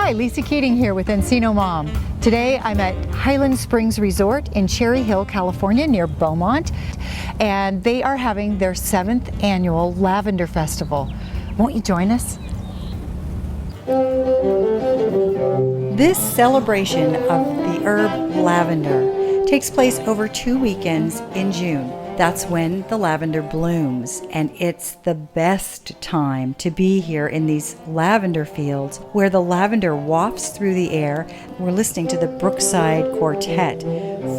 Hi, Lisa Keating here with EncinoMom. Today I'm at Highland Springs Resort in Cherry Hill, California, near Beaumont, and they are having their 7th annual Lavender Festival. Won't you join us? This celebration of the herb lavender takes place over 2 weekends in June. That's when the lavender blooms, and it's the best time to be here in these lavender fields where the lavender wafts through the air. We're listening to the Brookside Quartet,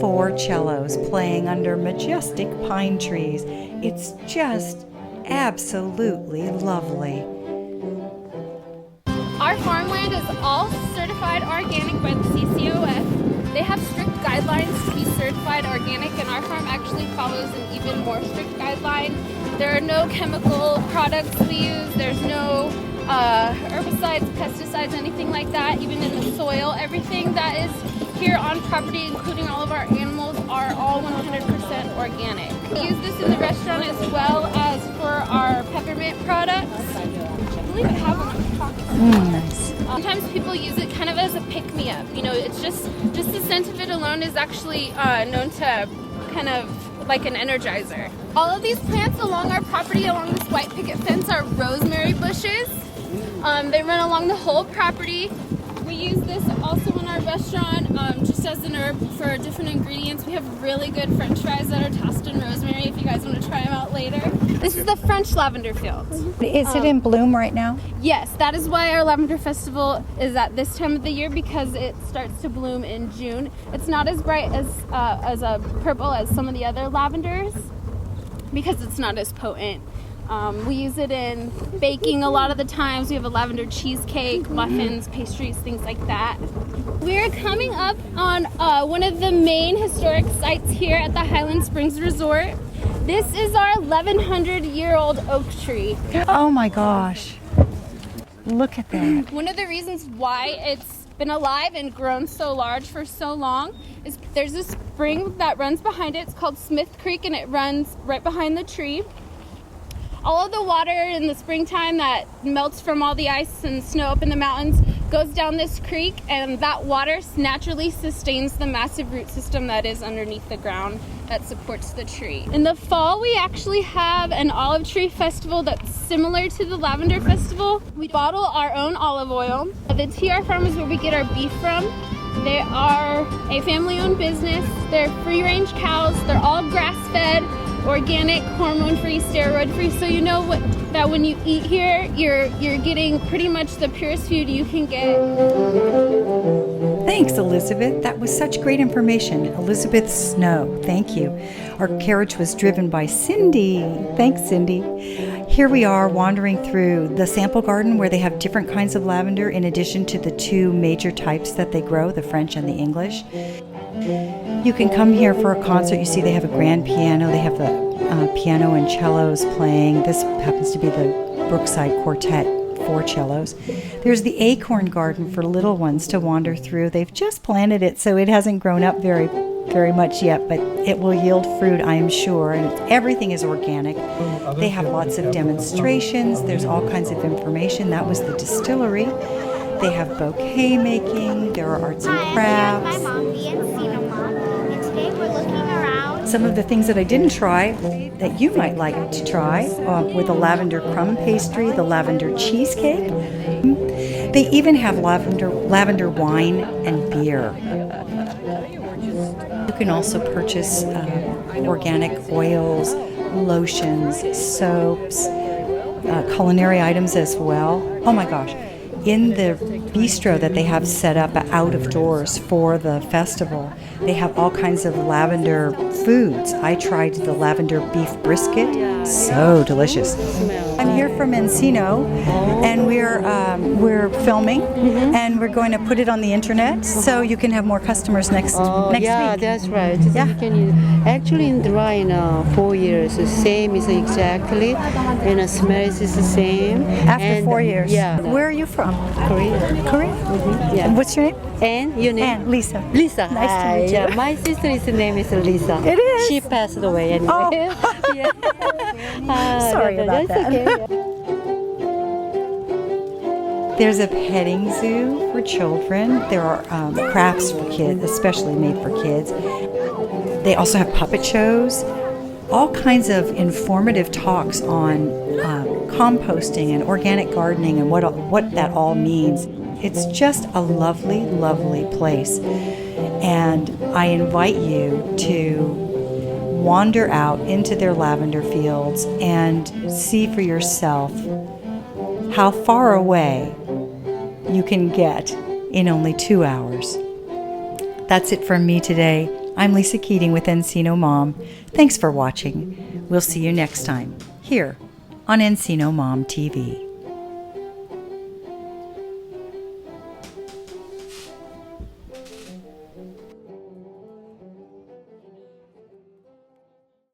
4 cellos playing under majestic pine trees. It's just absolutely lovely. Our farmland is all certified organic by the CCOF. They have strict guidelines to be certified organic, and our farm actually follows an even more strict guideline. There are no chemical products we use. There's no herbicides, pesticides, anything like that. Even in the soil, everything that is here on property, including all of our animals, are all 100% organic. We use this in the restaurant as well as for our peppermint products. I believe I have one on top. Nice. Sometimes people use it kind of as a pick-me-up. You know, it's just the scent of it alone is actually known to kind of like an energizer. All of these plants along our property, along this white picket fence, are rosemary bushes. They run along the whole property. We use this also in our restaurant just as an herb for different ingredients. We have really good French fries that are tossed in rosemary if you guys want to try them out later. This is the French lavender field. Is it in bloom right now? Yes, that is why our Lavender Festival is at this time of the year, because it starts to bloom in June. It's not as bright as a purple as some of the other lavenders because it's not as potent. We use it in baking a lot of the times. We have a lavender cheesecake, muffins, pastries, things like that. We're coming up on one of the main historic sites here at the Highland Springs Resort. This is our 1,100-year-old oak tree. Oh my gosh. Look at that. One of the reasons why it's been alive and grown so large for so long is there's a spring that runs behind it. It's called Smith Creek, and it runs right behind the tree. All of the water in the springtime that melts from all the ice and snow up in the mountains goes down this creek, and that water naturally sustains the massive root system that is underneath the ground that supports the tree. In the fall, we actually have an olive tree festival that's similar to the Lavender Festival. We bottle our own olive oil. The TR Farm is where we get our beef from. They are a family-owned business. They're free-range cows. They're all grass-fed, organic, hormone-free, steroid-free. So you know that when you eat here, you're getting pretty much the purest food you can get. Thanks, Elizabeth. That was such great information. Elizabeth Snow, thank you. Our carriage was driven by Cindy. Thanks, Cindy. Here we are wandering through the sample garden where they have different kinds of lavender in addition to the 2 major types that they grow, the French and the English. You can come here for a concert. You see they have a grand piano. They have the piano and cellos playing. This happens to be the Brookside Quartet, 4 cellos. There's the acorn garden for little ones to wander through. They've just planted it, so it hasn't grown up very much yet, but it will yield fruit, I am sure, and everything is organic. They have lots of demonstrations. There's all kinds of information. That was the distillery. They have bouquet making. There are arts and crafts. Hi, I'm Mom, the EncinoMom, and today we're looking around. Some of the things that I didn't try that you might like to try were the lavender crumb pastry, the lavender cheesecake. They even have lavender wine and beer. You can also purchase organic oils, lotions, soaps, culinary items as well. Oh my gosh. In the bistro that they have set up out of doors for the festival, they have all kinds of lavender foods. I tried the lavender beef brisket. So delicious. I'm here from Encino, and we're filming, and we're going to put it on the internet so you can have more customers next week. Yeah, that's right. Yeah. You can actually in dry 4 years, the same is exactly, and smells is the same. After 4 years. Yeah. Where are you from? Korea. Korea? Yeah. And what's your name? And your name? Anne. Lisa. Lisa. Nice to meet you. Yeah, my sister's name is Lisa. It is? She passed away anyway. Oh. Yeah. Sorry about that's that. Okay. There's a petting zoo for children. There are crafts for kids, especially made for kids. They also have puppet shows, all kinds of informative talks on composting and organic gardening and what that all means. It's just a lovely, lovely place. And I invite you to wander out into their lavender fields and see for yourself how far away you can get in only 2 hours. That's it from me today. I'm Lisa Keating with EncinoMom. Thanks for watching. We'll see you next time here on EncinoMom TV.